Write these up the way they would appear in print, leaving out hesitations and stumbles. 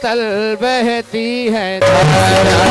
तल बहती है धारा,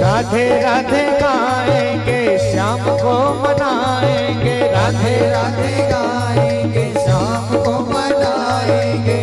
राधे राधे गाएंगे श्याम को मनाएंगे, राधे राधे गाएंगे श्याम को मनाएंगे।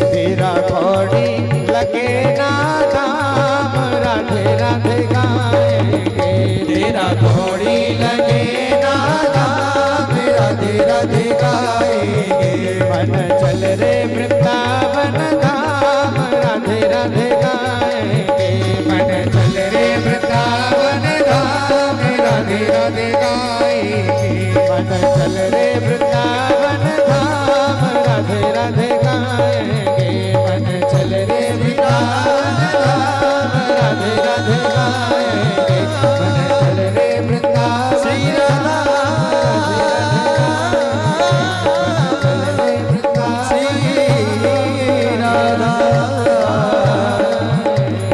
तेरा घोड़ी लगे ना दाम, राधे राधे गाएंगे। तेरा घोड़ी लगे ना दाम, राधे राधे गाएंगे। मन चल रे वृंदावन धाम, राधे राधे गाएंगे। मन चल रे वृंदावन धाम, राधे राधे गाएंगे। मन चल रे वृंदावन धाम, राधे राधे गाएंगे। मन चल रे वृंदावन धाम, राधे राधे गाएंगे। मन चल रे वृंदावन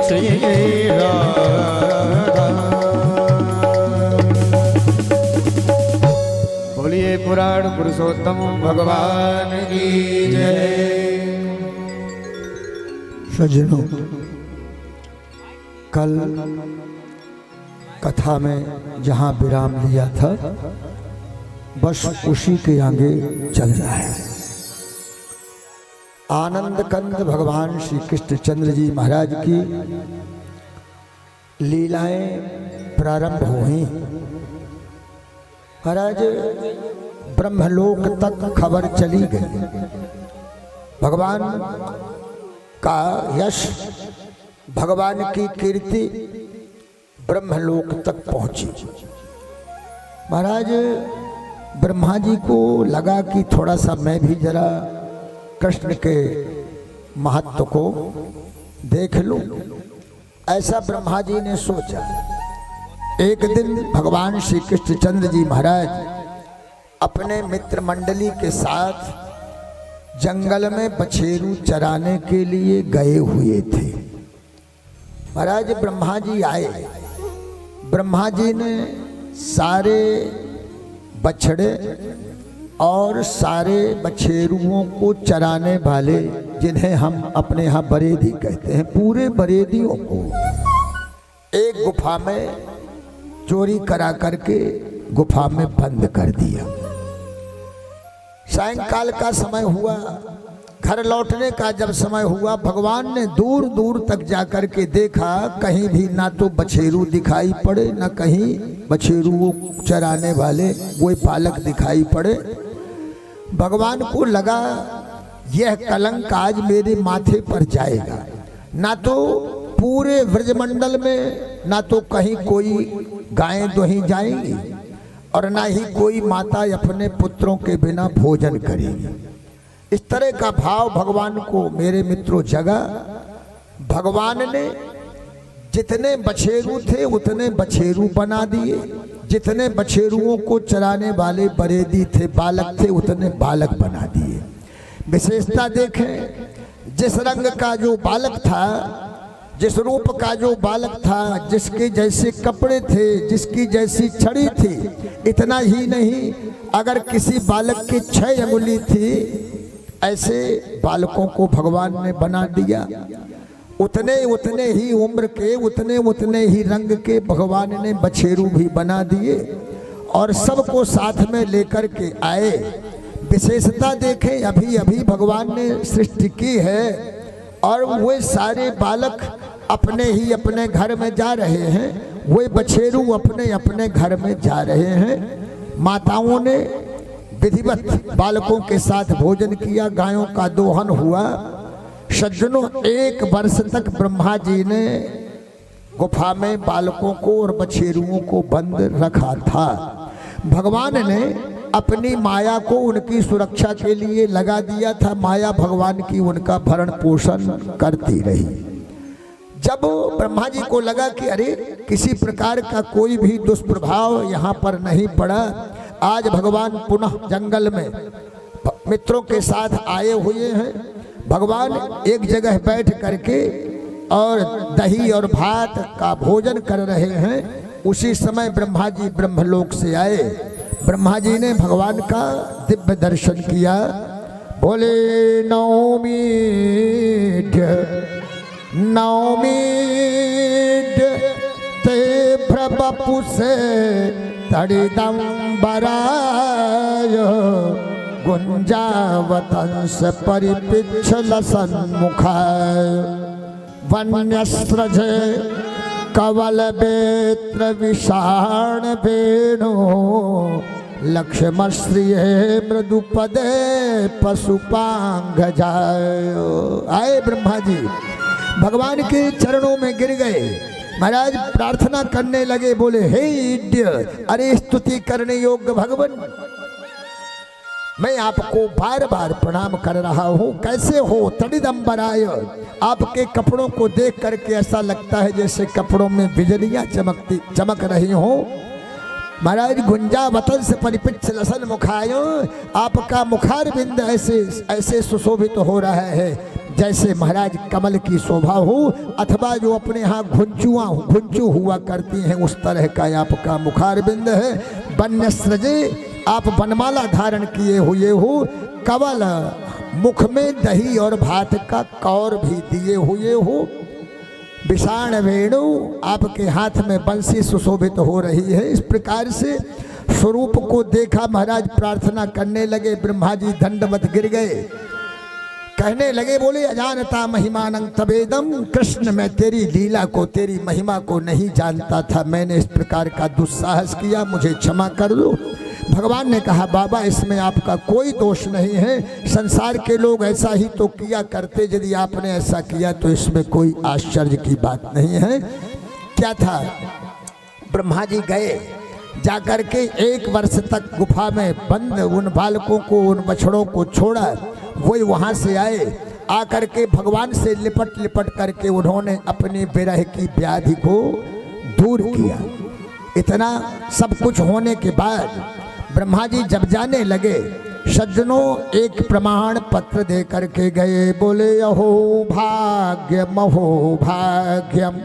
श्री राधा, पुराण पुरुषोत्तम भगवान की जय। सज्जनों, कल कथा में जहाँ विराम लिया था बस उसी के आगे चल रहा है। आनंद कंद भगवान श्री कृष्णचंद्र जी महाराज की लीलाएं प्रारंभ हुई। महाराज ब्रह्मलोक तक खबर चली गई, भगवान का यश, भगवान की कीर्ति ब्रह्मलोक तक पहुंची। महाराज ब्रह्मा जी को लगा कि थोड़ा सा मैं भी जरा कृष्ण के महत्व को देख लूं। ऐसा ब्रह्मा जी ने सोचा। एक दिन भगवान श्री कृष्णचंद्र जी महाराज अपने मित्र मंडली के साथ जंगल में बछेरू चराने के लिए गए हुए थे। महाराज ब्रह्मा जी आए। ब्रह्मा जी ने सारे बछड़े और सारे बछेरुओं को चराने वाले, जिन्हें हम अपने यहाँ बरेदी कहते हैं, पूरे बरेदियों को एक गुफा में चोरी करा करके गुफा में बंद कर दिया। सायंकाल का समय हुआ, घर लौटने का जब समय हुआ, भगवान ने दूर दूर तक जाकर के देखा, कहीं भी ना तो बछेरू दिखाई पड़े, ना कहीं बछेरू चराने वाले वो बालक दिखाई पड़े। भगवान को लगा यह कलंक आज मेरे माथे पर जाएगा। ना तो पूरे ब्रजमंडल में ना तो कहीं कोई गायें दोही जाएंगी और ना ही कोई माता अपने पुत्रों के बिना भोजन करेगी। इस तरह का भाव भगवान को मेरे मित्रों जगा। भगवान ने जितने बछेरू थे उतने बछेरू बना दिए, जितने बछेरुओं को चराने वाले बरेदी थे, बालक थे, उतने बालक बना दिए। विशेषता देखें, जिस रंग का जो बालक था, जिस रूप का जो बालक था, जिसके जैसे कपड़े थे, जिसकी जैसी छड़ी थी, इतना ही नहीं, अगर किसी बालक की 6 अंगुली थी, ऐसे बालकों को भगवान ने बना दिया। उतने उतने ही उम्र के, उतने उतने ही रंग के भगवान ने बछेरू भी बना दिए और सबको साथ में लेकर के आए। विशेषता देखें, अभी अभी भगवान ने सृष्टि की है और वे सारे बालक अपने ही अपने घर में जा रहे हैं, वे बछेरू अपने अपने घर में जा रहे हैं। माताओं ने विधिवत बालकों के साथ भोजन किया, गायों का दोहन हुआ। सज्जनों, 1 वर्ष तक ब्रह्मा जी ने गुफा में बालकों को और बछेरुओं को बंद रखा था। भगवान ने अपनी माया को उनकी सुरक्षा के लिए लगा दिया था। माया भगवान की उनका भरण पोषण करती रही। जब ब्रह्मा जी को लगा कि अरे किसी प्रकार का कोई भी दुष्प्रभाव यहाँ पर नहीं पड़ा, आज भगवान पुनः जंगल में मित्रों के साथ आए हुए हैं। भगवान एक जगह बैठ करके और दही और भात का भोजन कर रहे हैं। उसी समय ब्रह्मा जी ब्रह्मलोक से आए। ब्रह्मा जी ने भगवान का दिव्य दर्शन किया। बोले नौमीड नौमीड ते प्रभु से तड़िदंबराय गुंजावतंस परिपिच्छल सन्मुखाय वन्यस्रज कवल बेत्र विषाण वेणु लक्ष्मश्रिय मृदुपदे पशुपांग जाय। आए ब्रह्मा जी भगवान के चरणों में गिर गए। महाराज प्रार्थना करने लगे, बोले हे इड्य, अरे स्तुति करने योग्य भगवान, मैं आपको बार बार प्रणाम कर रहा हूँ। कैसे हो? तड़िदंबराय, आपके कपड़ों को देख करके ऐसा लगता है जैसे कपड़ों में बिजलियां चमक रही हो। महाराज गुंजावतन से परिपिच्छ लसन मुखाय, आपका मुखार बिंद ऐसे ऐसे सुशोभित हो रहा है जैसे महाराज कमल की शोभा हो, अथवा जो अपने यहाँ घुंचू हुआ करती हैं उस तरह का आपका मुखार बिंद है। वन्यस्रजे, आप वनमाला धारण किए हुए हो। कवल, मुख में दही और भात का कौर भी दिए हुए हो। विषाण वेणु, आपके हाथ में बंसी सुशोभित हो रही है। इस प्रकार से स्वरूप को देखा, महाराज प्रार्थना करने लगे। ब्रह्मा जी दंडवत गिर गए। कहने लगे, बोले अजानता महिमानं तवेदम, कृष्ण मैं तेरी लीला को, तेरी महिमा को नहीं जानता था, मैंने इस प्रकार का दुस्साहस किया, मुझे क्षमा कर दो। भगवान ने कहा, बाबा इसमें आपका कोई दोष नहीं है, संसार के लोग ऐसा ही तो किया करते, यदि आपने ऐसा किया तो इसमें कोई आश्चर्य की बात नहीं है। क्या था? ब्रह्मा जी गए, जाकर के 1 वर्ष तक गुफा में बंद उन बालकों को, उन बछड़ों को छोड़ा। वही वहाँ से आए, आकर के भगवान से लिपट लिपट करके उन्होंने अपनी विरह की व्याधि को दूर किया। इतना सब कुछ होने के बाद ब्रह्मा जी जब जाने लगे, सज्जनों एक प्रमाण पत्र दे करके गए। बोले अहो भाग्यम, अहो भाग्यम,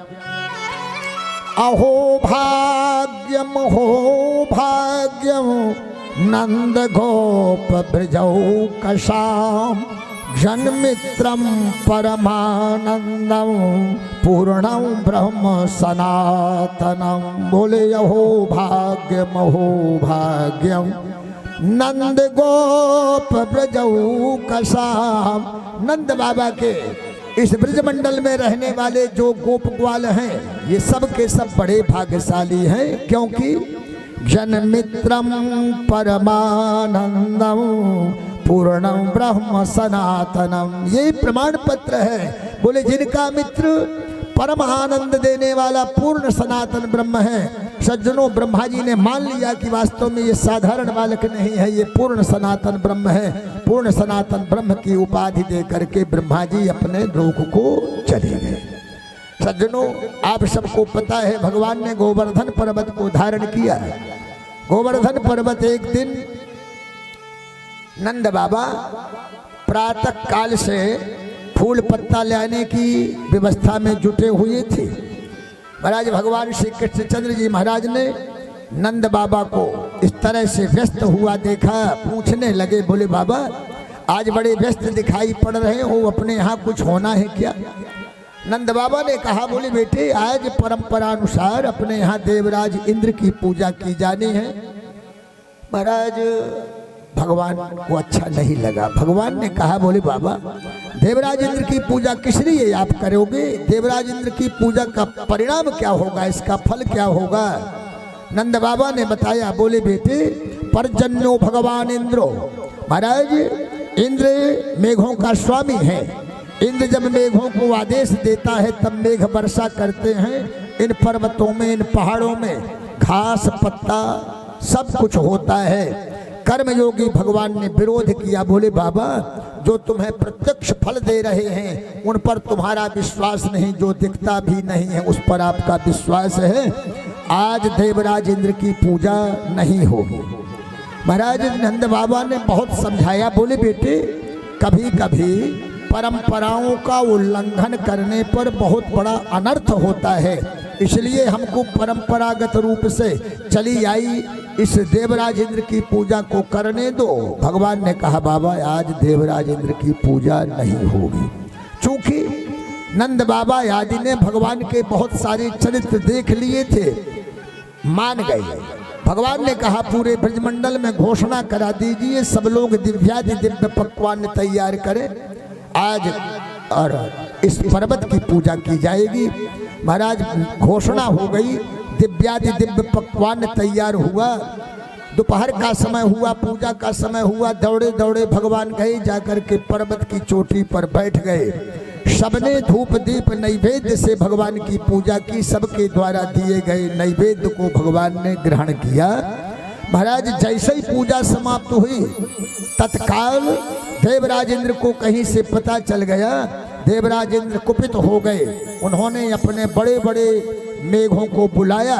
अहो भाग्यम, हो भाग्यम, नंद गोप ब्रजौ कशाम जन्मित्रम परमानंदम पूर्णम ब्रह्म सनातनम। बोले अहो भाग्यम अहो भाग्यम नंद गोप ब्रजऊ कसाम। नंद बाबा के इस ब्रजमंडल में रहने वाले जो गोप ग्वाल हैं ये सब के सब बड़े भाग्यशाली हैं, क्योंकि जन्मित्रम परमानंदम पूर्णम ब्रह्म सनातनम। यही प्रमाण पत्र है। बोले जिनका मित्र परम आनंद देने वाला पूर्ण सनातन ब्रह्म है। सज्जनों, ब्रह्मा जी ने मान लिया कि वास्तव में ये साधारण बालक नहीं है, ये पूर्ण सनातन ब्रह्म है। पूर्ण सनातन ब्रह्म की उपाधि दे करके ब्रह्मा जी अपने लोक को चले गए। सज्जनों, आप सबको पता है भगवान ने गोवर्धन पर्वत को धारण किया। गोवर्धन पर्वत एक दिन नंद बाबा प्रातः काल से फूल पत्ता लाने की व्यवस्था में जुटे हुए थे। महाराज भगवान श्री कृष्णचंद्र जी महाराज ने नंद बाबा को इस तरह से व्यस्त हुआ देखा। पूछने लगे, बोले बाबा आज बड़े व्यस्त दिखाई पड़ रहे हो, अपने यहाँ कुछ होना है क्या? नंद बाबा ने कहा, बोले बेटे आज परंपरा अनुसार अपने यहाँ देवराज इंद्र की पूजा की जानी है। महाराज भगवान को अच्छा नहीं लगा। भगवान ने कहा, बोले बाबा देवराज इंद्र की पूजा किस लिए आप करोगे? देवराज इंद्र की पूजा का परिणाम क्या होगा, इसका फल क्या होगा? नंद बाबा ने बताया, बोले बेटे पर्जन्यो भगवान इंद्रो। महाराज इंद्र मेघों का स्वामी है। इंद्र जब मेघों को आदेश देता है तब मेघ वर्षा करते हैं। इन पर्वतों में, इन पहाड़ों में घास पत्ता सब कुछ होता है। कर्मयोगी भगवान ने विरोध किया। बोले बाबा जो तुम्हें प्रत्यक्ष फल दे रहे हैं उन पर तुम्हारा विश्वास नहीं, जो दिखता भी नहीं है उस पर आपका विश्वास है। आज देवराज इंद्र की पूजा नहीं होगी। महाराज नंद बाबा ने बहुत समझाया। बोले बेटे कभी कभी परंपराओं का उल्लंघन करने पर बहुत बड़ा अनर्थ होता है, इसलिए हमको परंपरागत रूप से चली आई इस देवराज इंद्र की पूजा को करने दो। भगवान ने कहा, बाबा आज देवराज इंद्र की पूजा नहीं होगी। चूंकि नंद बाबा आदि ने भगवान के बहुत सारे चरित्र देख लिए थे, मान गए। भगवान ने कहा, पूरे ब्रजमंडल में घोषणा करा दीजिए, सब लोग दिव्यादि दिव्य पकवान तैयार करें आज और इस पर्वत की पूजा की जाएगी। महाराज घोषणा हो गई, दिव्यादि दिव्य पकवान तैयार हुआ। दोपहर का समय हुआ, पूजा का समय हुआ। दौड़े दौड़े भगवान गए, जाकर के पर्वत की चोटी पर बैठ गए। सबने धूप दीप नैवेद्य से भगवान की पूजा की। सबके द्वारा दिए गए नैवेद्य को भगवान ने ग्रहण किया। महाराज जैसे ही पूजा समाप्त हुई तत्काल देवराज इंद्र को कहीं से पता चल गया। देवराज इंद्र कुपित हो गए। उन्होंने अपने बड़े बड़े मेघों को बुलाया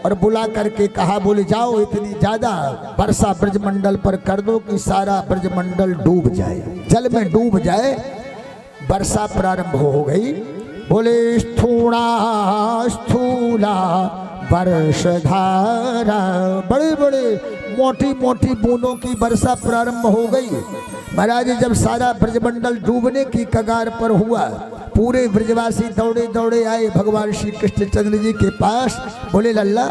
और बुला करके कहा, बोले जाओ इतनी ज्यादा वर्षा ब्रजमंडल पर कर दो कि सारा ब्रजमंडल डूब जाए, जल में डूब जाए। वर्षा प्रारंभ हो गई। बोले स्थूणा स्थूला वर्षधारा, बड़े बड़े मोटी मोटी बूंदों की वर्षा प्रारंभ हो गई। महाराज जब सारा ब्रजमंडल डूबने की कगार पर हुआ, पूरे ब्रजवासी दौड़े दौड़े आए भगवान श्री कृष्णचंद्र जी के पास। बोले लल्ला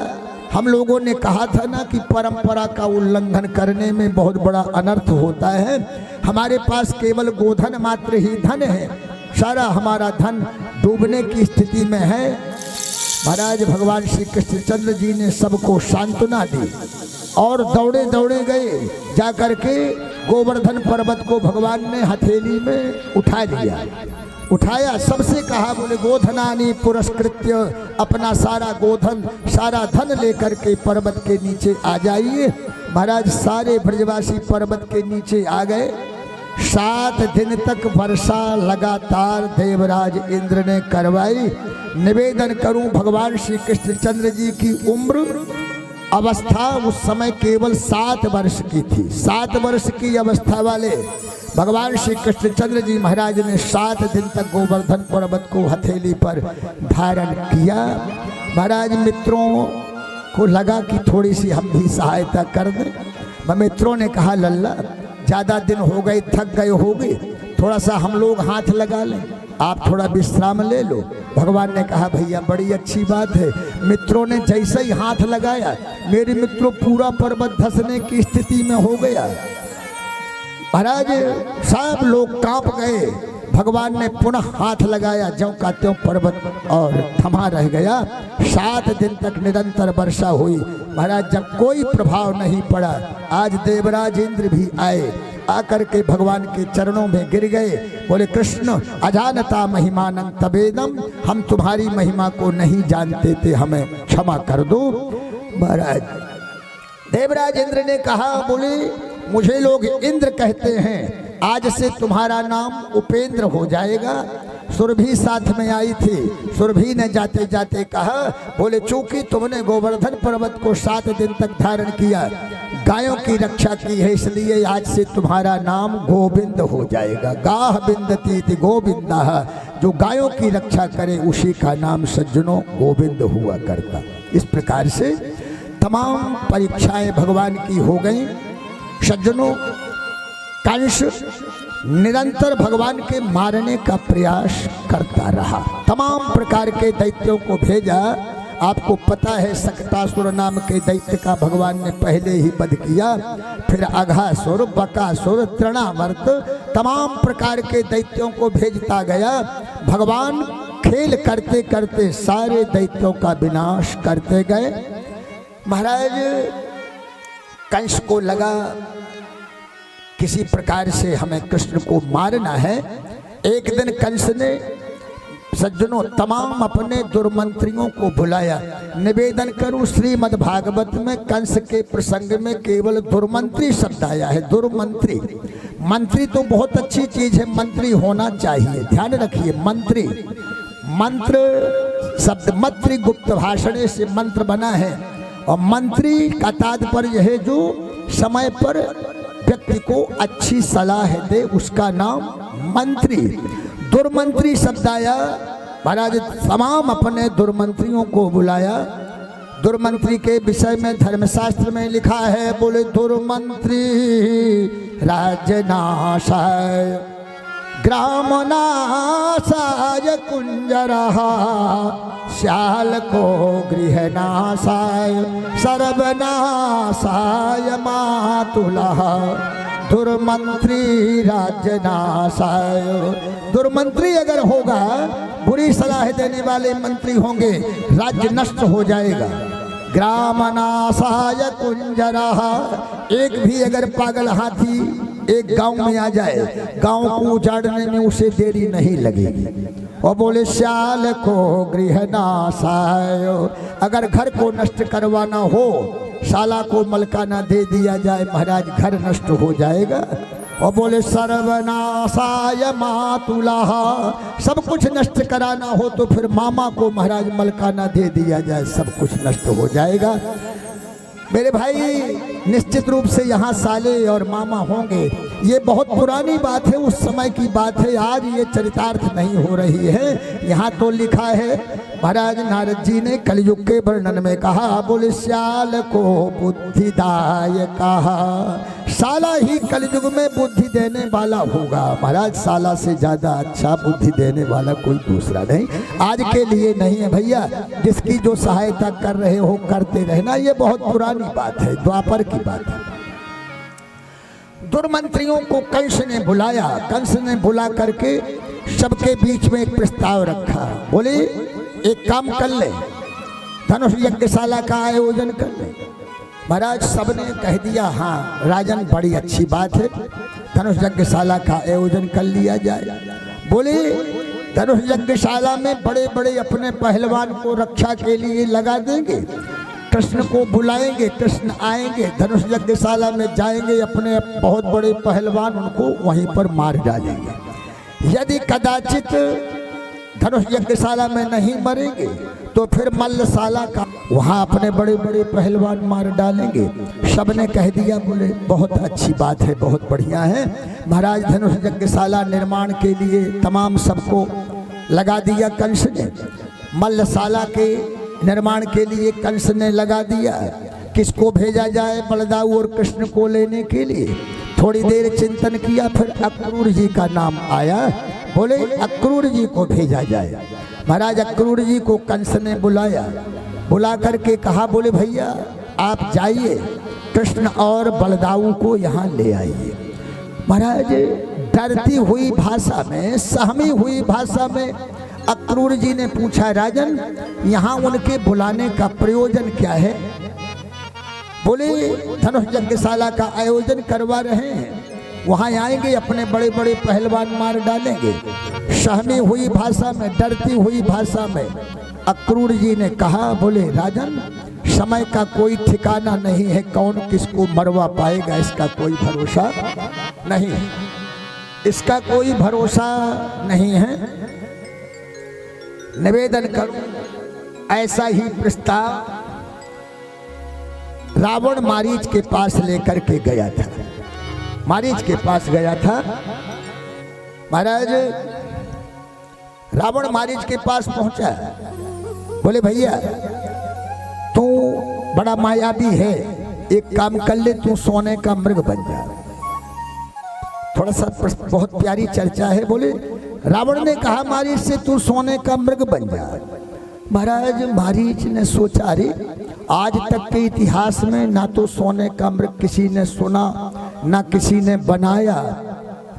हम लोगों ने कहा था ना कि परंपरा का उल्लंघन करने में बहुत बड़ा अनर्थ होता है। हमारे पास केवल गोधन मात्र ही धन है, सारा हमारा धन डूबने की स्थिति में है। महाराज भगवान श्री कृष्णचंद्र जी ने सबको सांत्वना दी और दौड़े दौड़े गए। जाकर के गोवर्धन पर्वत को भगवान ने हथेली में उठा लिया, उठाया। सबसे कहा, बोले गोधनानी पुरस्कृत्य, अपना सारा गोधन सारा धन लेकर के पर्वत के नीचे आ जाइए। महाराज सारे ब्रजवासी पर्वत के नीचे आ गए। 7 दिन तक वर्षा लगातार देवराज इंद्र ने करवाई। निवेदन करूं भगवान श्री कृष्णचंद्र जी की उम्र अवस्था उस समय केवल 7 वर्ष की थी। 7 वर्ष की अवस्था वाले भगवान श्री कृष्णचंद्र जी महाराज ने 7 दिन तक गोवर्धन पर्वत को हथेली पर धारण किया। महाराज मित्रों को लगा कि थोड़ी सी हम भी सहायता कर दें। मित्रों ने कहा, लल्ला ज़्यादा दिन हो गए, थक गए होगे, थोड़ा सा हम लोग हाथ लगा लें, आप थोड़ा विश्राम ले लो। भगवान ने कहा भैया बड़ी अच्छी बात है। मित्रों ने जैसे ही हाथ लगाया, मेरे मित्रों पूरा पर्वत धंसने की स्थिति में हो गया। महाराज सब लोग कांप गए। भगवान ने पुनः हाथ लगाया, ज्यों का त्यों पर्वत और थमा रह गया। 7 दिन तक निरंतर वर्षा हुई। महाराज जब कोई प्रभाव नहीं पड़ा, आज देवराज इंद्र भी आए, आकर के भगवान के चरणों में गिर गए। बोले कृष्ण अजानता महिमानं तवेदम, हम तुम्हारी महिमा को नहीं जानते थे, हमें क्षमा कर दो। महाराज देवराज इंद्र ने कहा, बोले मुझे लोग इंद्र कहते हैं, आज से तुम्हारा नाम उपेंद्र हो जाएगा। सुरभि साथ में आई थी। सुरभि ने जाते जाते कहा, बोले चूंकि तुमने गोवर्धन पर्वत को 7 दिन तक धारण किया, गायों की रक्षा की है, इसलिए आज से तुम्हारा नाम गोविंद हो जाएगा। गाह बिंदती थी गोविंदा, जो गायों की रक्षा करे उसी का नाम सज्जनों गोविंद हुआ करता। इस प्रकार से तमाम परीक्षाएं भगवान की हो गई। सज्जनों कंस निरंतर भगवान के मारने का प्रयास करता रहा, तमाम प्रकार के दैत्यों को भेजा। आपको पता है सकटासुर नाम के दैत्य का भगवान ने पहले ही वध किया, फिर अघासुर, बकासुर, तृणावर्त, तमाम प्रकार के दैत्यों को भेजता गया। भगवान खेल करते करते सारे दैत्यों का विनाश करते गए। महाराज कंस को लगा किसी प्रकार से हमें कृष्ण को मारना है। एक दिन कंस ने सज्जनों तमाम अपने दुर्मंत्रियों को बुलाया। निवेदन करूं श्रीमद् भागवत में कंस के प्रसंग में केवल दुर्मंत्री शब्द आया है। दुर्मंत्री, मंत्री तो बहुत अच्छी चीज है, मंत्री होना चाहिए, ध्यान रखिए। मंत्री, मंत्र शब्द मंत्री गुप्त भाषण से मंत्र बना है, और मंत्री का तात्पर्य है जो समय पर व्यक्ति को अच्छी सलाह दे, उसका नाम मंत्री। दुर्मंत्री शब्द आया। महाराज तमाम अपने दुर्मंत्रियों को बुलाया। दुर्मंत्री के विषय में धर्मशास्त्र में लिखा है, बोले दुर्मंत्री राज्य नाशाय, ग्राम नाशाय, कुंजरः श्याल को गृह नाशाय, सर्वनाशाय मातुलः, दुर्मंत्री राज्य नाशाय। दुर्मंत्री अगर होगा, बुरी सलाह देने वाले मंत्री होंगे, राज्य नष्ट हो जाएगा। ग्राम नाशाय कुंजरः, एक भी अगर पागल हाथी एक गांव में आ जाए, गांव को उजाड़ने में उसे देरी नहीं लगेगी। और बोले श्याल को गृह नाशाय, अगर घर को नष्ट करवाना हो, शाला को मलकाना दे दिया जाए, महाराज घर नष्ट हो जाएगा। और बोले सर्वनाशाय मातुलः, सब कुछ नष्ट कराना हो तो फिर मामा को महाराज मलकाना दे दिया जाए, सब कुछ नष्ट हो जाएगा। मेरे भाई निश्चित रूप से यहाँ साले और मामा होंगे, ये बहुत पुरानी बात है, उस समय की बात है, आज ये चरितार्थ नहीं हो रही है। यहाँ तो लिखा है, महाराज नारद जी ने कलयुग के वर्णन में कहा, बोले श्याल को बुद्धिदाय कहा, साला ही कलयुग में बुद्धि देने वाला होगा। महाराज साला से ज्यादा अच्छा बुद्धि देने वाला कोई दूसरा नहीं। आज के लिए नहीं है भैया, जिसकी जो सहायता कर रहे हो करते रहना, ये बहुत पुरानी बात है, द्वापर की बात है। दुर्मंत्रियों को कंस ने बुलाया। कंस ने बुला करके सबके बीच में एक प्रस्ताव रखा। बोले एक काम कर ले, धनुष यज्ञशाला का आयोजन कर ले। महाराज सबने कह दिया, हाँ राजन बड़ी अच्छी बात है, धनुष यज्ञशाला का आयोजन कर लिया जाए। बोले धनुष यज्ञशाला में बड़े बड़े अपने पहलवान को रक्षा के लिए लगा देंगे, कृष्ण को बुलाएंगे, कृष्ण आएंगे, धनुष यज्ञशाला में जाएंगे, अपने बहुत बड़े पहलवान उनको वहीं पर मार डालेंगे। यदि कदाचित धनुष यज्ञशाला में नहीं मरेंगे तो फिर मल्लशाला का वहाँ अपने बड़े बड़े पहलवान मार डालेंगे। सबने कह दिया, बोले बहुत अच्छी बात है, बहुत बढ़िया है। महाराज धनुष यज्ञशाला निर्माण के लिए तमाम सबको लगा दिया कंस ने। मल्लशाला के निर्माण के लिए कंस ने लगा दिया। किसको भेजा जाए? बलदाऊ और कृष्ण को लेने के लिए। थोड़ी देर चिंतन किया, फिर अक्रूर जी का नाम आया। बोले अक्रूर जी को भेजा जाए। महाराज अक्रूर जी को कंस ने बुलाया, बुला करके कहा, बोले भैया आप जाइए, कृष्ण और बलदाऊ को यहाँ ले आइए। महाराज डरती हुई भाषा में, सहमी हुई भाषा में अक्रूर जी ने पूछा, राजन यहाँ उनके बुलाने का प्रयोजन क्या है? बोले धनुष यज्ञशाला का आयोजन करवा रहे हैं, वहाँ आएंगे, अपने बड़े बड़े पहलवान मार डालेंगे। सहमी हुई भाषा में, डरती हुई भाषा में अक्रूर जी ने कहा, बोले राजन समय का कोई ठिकाना नहीं है, कौन किसको मरवा पाएगा इसका कोई भरोसा नहीं है, इसका कोई भरोसा नहीं है। निवेदन करूं ऐसा ही प्रस्ताव रावण मारीच के पास लेकर के गया था। मारीच के पास गया था महाराज, रावण मारीच के पास पहुंचा, बोले भैया तू बड़ा मायावी है, एक काम कर ले, तू सोने का मृग बन जा। थोड़ा सा बहुत प्यारी चर्चा है। बोले रावण ने कहा मारीच से तू सोने का मृग बन जा। महाराज मारीच ने सोचा, अरे आज तक के इतिहास में ना तो सोने का मृग किसी ने सुना, ना किसी ने बनाया,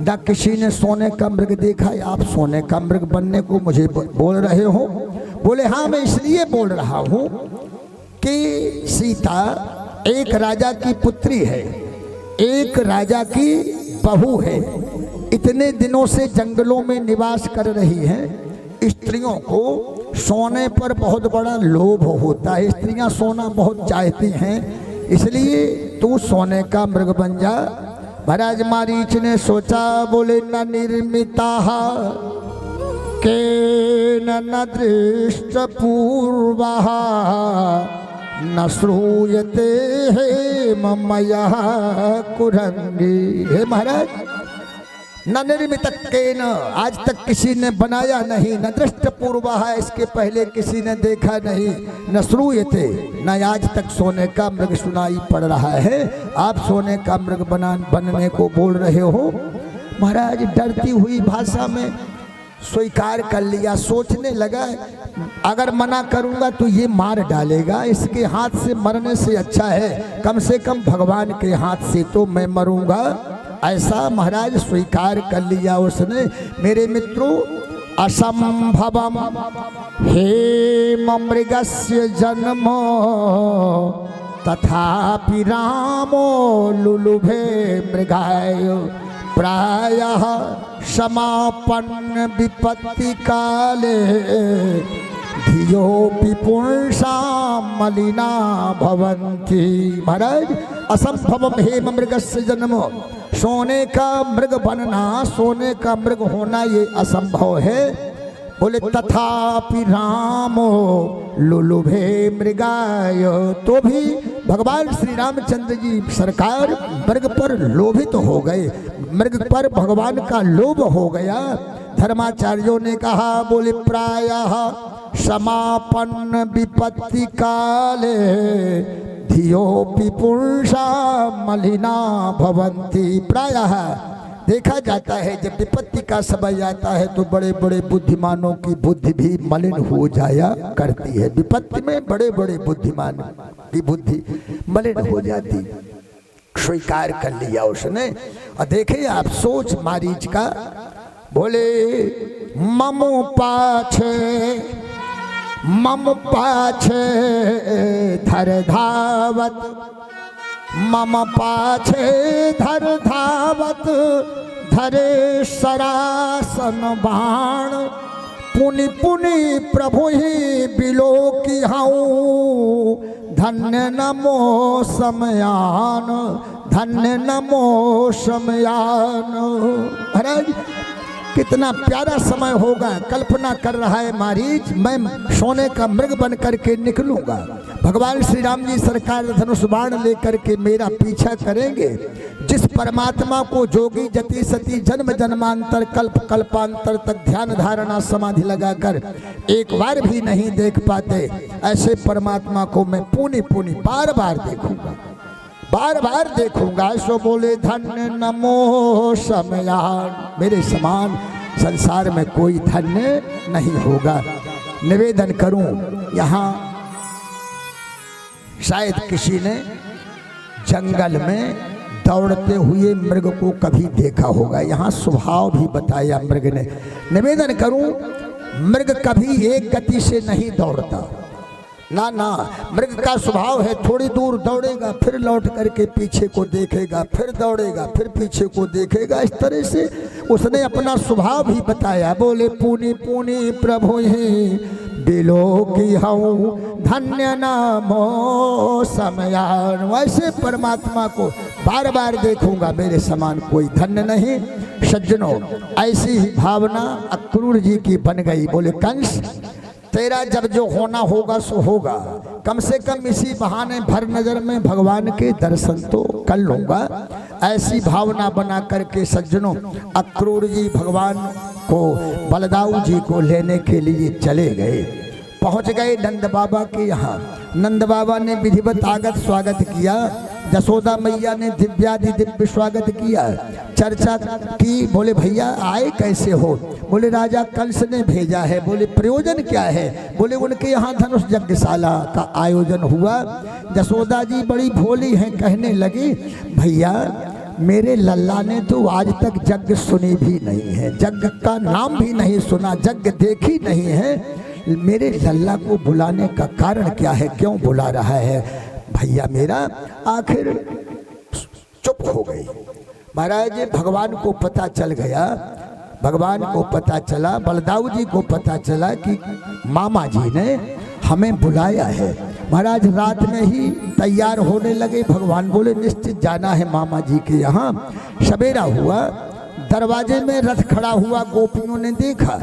ना किसी ने सोने का मृग देखा, आप सोने का मृग बनने को मुझे बोल रहे हो? बोले हाँ मैं इसलिए बोल रहा हूँ कि सीता एक राजा की पुत्री है, एक राजा की बहू है, इतने दिनों से जंगलों में निवास कर रही हैं। स्त्रियों को सोने पर बहुत बड़ा लोभ होता है, स्त्रियां सोना बहुत चाहती हैं, इसलिए तू सोने का मृग बन जा। महाराज मारीच ने सोचा, बोले न निर्मिता के न दृष्ट पूर्वा न श्रूयते हे ममया कुरंगी। हे महाराज न निर्मित के न, आज तक किसी ने बनाया नहीं, न दृष्ट पूर्वा है, इसके पहले किसी ने देखा नहीं, न श्रूयते, न आज तक सोने का मृग सुनाई पड़ रहा है, आप सोने का मृग बनने को बोल रहे हो। महाराज डरती हुई भाषा में स्वीकार कर लिया। सोचने लगा अगर मना करूंगा तो ये मार डालेगा, इसके हाथ से मरने से अच्छा है कम से कम भगवान के हाथ से तो मैं मरूंगा, ऐसा महाराज स्वीकार कर लिया उसने। मेरे मित्रों असंभवम हे मृगस्य जन्म तथापि रामो लुलुभे मृगाय प्रायः समापन्न विपत्ति काले धियोपि पुंसा मलिना भवन्ति। महाराज असंभवम हे मृगस्य जन्म, सोने का मृग बनना, सोने का मृग होना ये असंभव है। बोले तथापि रामो लुलुभे मृगाय, तो भी भगवान श्री रामचंद्र जी सरकार मृग पर लोभित हो गए, मृग पर भगवान का लोभ हो गया। धर्माचार्यों ने कहा, बोले प्रायः समापन्न विपत्ति काले धियोपि पुंसा मलिना भवन्ति। प्रायः देखा जाता है जब विपत्ति का समय आता है तो बड़े बड़े बुद्धिमानों की बुद्धि भी मलिन हो जाया करती है। विपत्ति में बड़े बड़े बुद्धिमान की बुद्धि मलिन हो जाती। स्वीकार कर लिया उसने। और देखे आप सोच मारीच का, बोले ममो पाछे धर धावत, मम पाछे धर धावत धरे सरासन बाण, पुनि पुनि प्रभु ही बिलो की हूँ, धन्य नमो समयान, धन्य नमो समयान। महाराज कितना प्यारा समय होगा, कल्पना कर रहा है मारीच, मैं सोने का मृग बन करके निकलूंगा, भगवान श्री राम जी सरकार धनुष बाण लेकर के मेरा पीछा करेंगे। जिस परमात्मा को जोगी जति सती जन्म जन्मांतर कल्प कल्पांतर तक ध्यान धारणा समाधि लगाकर एक बार भी नहीं देख पाते, ऐसे परमात्मा को मैं पुनि पुनि बार बार देखूंगा, बार बार देखूंगा। सो बोले धन्य नमो समयान, मेरे समान संसार में कोई धन्य नहीं होगा। निवेदन करूं, यहाँ शायद किसी ने जंगल में दौड़ते हुए मृग को कभी देखा होगा। यहाँ स्वभाव भी बताया मृग ने। निवेदन करूं, मृग कभी एक गति से नहीं दौड़ता, ना ना। मृग का स्वभाव है थोड़ी दूर दौड़ेगा, फिर लौट करके पीछे को देखेगा, फिर दौड़ेगा, फिर पीछे को देखेगा। इस तरह से उसने अपना स्वभाव भी बताया। बोले पुनि पुनि प्रभु ही बिलो की हूँ धन्य नामो समयान। वैसे परमात्मा को बार बार देखूंगा, मेरे समान कोई धन्य नहीं। सज्जनों, ऐसी ही भावना अक्रूर जी की बन गई। बोले कंस, तेरा जब जो होना होगा सो होगा, कम से कम इसी बहाने भर नजर में भगवान के दर्शन तो कर लूंगा। ऐसी भावना बना करके सज्जनों अक्रूर जी भगवान को, बलदाऊ जी को लेने के लिए चले गए। पहुंच गए नंद बाबा के यहाँ। नंद बाबा ने विधिवत आगत स्वागत किया। यशोदा मैया ने दिव्यादि दिव्य स्वागत किया, चर्चा की। बोले भैया आए कैसे हो? बोले राजा कंस ने भेजा है। बोले प्रयोजन क्या है? बोले उनके यहाँ धनुष यज्ञशाला का आयोजन हुआ। यशोदा जी बड़ी भोली हैं, कहने लगी भैया मेरे लल्ला ने तो आज तक यज्ञ सुनी भी नहीं है, यज्ञ का नाम भी नहीं सुना, यज्ञ देखी नहीं है। मेरे लल्ला को बुलाने का कारण क्या है, क्यों बुला रहा है भैया मेरा? आखिर चुप हो गई। महाराज भगवान को पता चल गया, भगवान को पता चला, बलदाऊ जी को पता चला कि मामा जी ने हमें बुलाया है। महाराज रात में ही तैयार होने लगे। भगवान बोले निश्चित जाना है मामा जी के यहाँ। सवेरा हुआ, दरवाजे में रथ खड़ा हुआ, गोपियों ने देखा।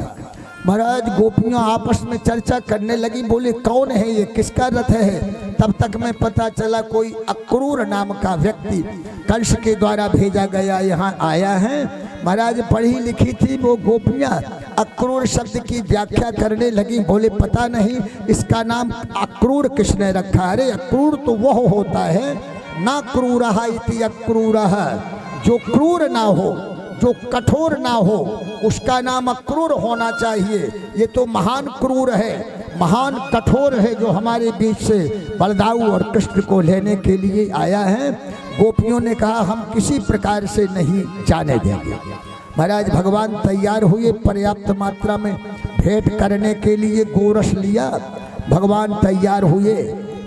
महाराज गोपियां आपस में चर्चा करने लगी। बोले कौन है ये, किसका रथ है? तब तक में पता चला कोई अक्रूर नाम का व्यक्ति कंस के द्वारा भेजा गया यहाँ आया है। महाराज पढ़ी लिखी थी वो गोपियां अक्रूर शब्द की व्याख्या करने लगी। बोले पता नहीं इसका नाम अक्रूर किसने रखा? अरे अक्रूर तो वह होता है ना क्रूरः इति अक्रूरः, जो क्रूर ना हो, जो कठोर ना हो, उसका नाम अक्रूर होना चाहिए। ये तो महान क्रूर है, महान कठोर है, जो हमारे बीच से बलदाऊ और कृष्ण को लेने के लिए आया है। गोपियों ने कहा हम किसी प्रकार से नहीं जाने देंगे। महाराज भगवान तैयार हुए, पर्याप्त मात्रा में भेंट करने के लिए गोरस लिया। भगवान तैयार हुए।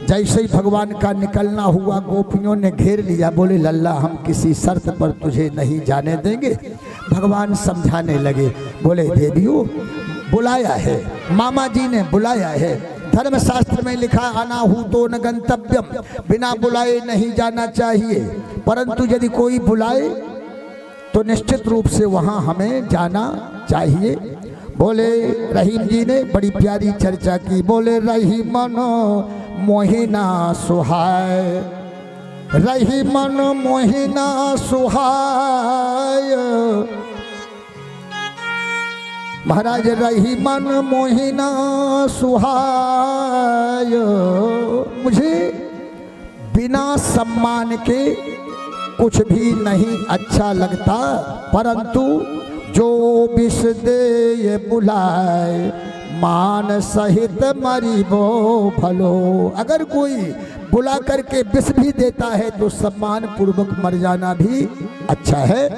जैसे ही भगवान का निकलना हुआ, गोपियों ने घेर लिया। बोले लल्ला हम किसी शर्त पर तुझे नहीं जाने देंगे। भगवान समझाने लगे। बोले देवियों बुलाया है, मामा जी ने बुलाया है। धर्मशास्त्र में लिखा अनाहूतो न गंतव्यम, बिना बुलाए नहीं जाना चाहिए, परंतु यदि कोई बुलाए तो निश्चित रूप से वहाँ हमें जाना चाहिए। बोले रहीम जी ने बड़ी प्यारी चर्चा की। बोले रही मनो मोहिना सुहाय, रही मन मोहिना सुहाय। महाराज रही मन मोहिना सुहाय। मुझे बिना सम्मान के कुछ भी नहीं अच्छा लगता, परंतु जो विष दे ये बुलाए मान सहित मरीबो भलो। अगर कोई बुला करके विष भी देता है तो सम्मान पूर्वक मर जाना भी अच्छा है।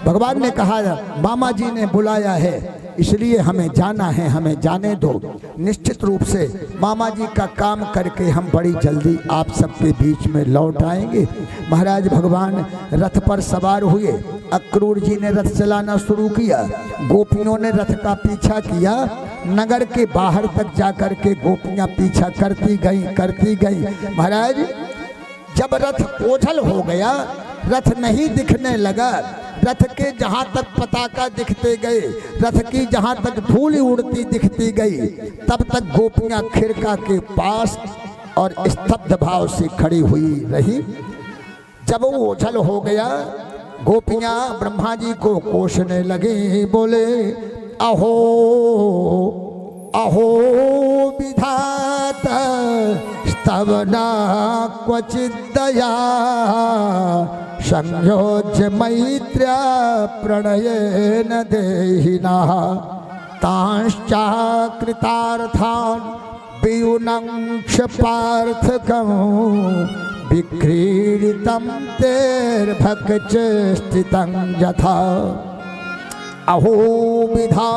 भगवान ने कहा मामा जी ने बुलाया है इसलिए हमें जाना है, हमें जाने दो। निश्चित रूप से मामा जी का काम करके हम बड़ी जल्दी आप सबके बीच में लौट आएंगे। महाराज भगवान रथ पर सवार हुए। अक्रूर जी ने रथ चलाना शुरू किया, गोपियों ने रथ का पीछा किया। नगर के बाहर तक जाकर के गोपियां पीछा करती गई। महाराज जब रथ ओझल हो गया, रथ नहीं दिखने लगा, रथ के जहां तक पताका दिखते गए, रथ की जहां तक धूल उड़ती दिखती गई, तब तक गोपियां खिड़का के पास और स्तब्ध भाव से खड़ी हुई रही। जब वो ओझल हो गया, गोपियां ब्रह्मा जी को कोसने लगी। बोले अहो अहो विधाता तव न क्वचिद्दया संयोज्य मैत्र्या प्रणयेन देहिनः तांश्चाकृतार्थान् वियुनं क्षपार्थकं विक्रीडितं तेर्भक् च स्थितं यथा अहो विधा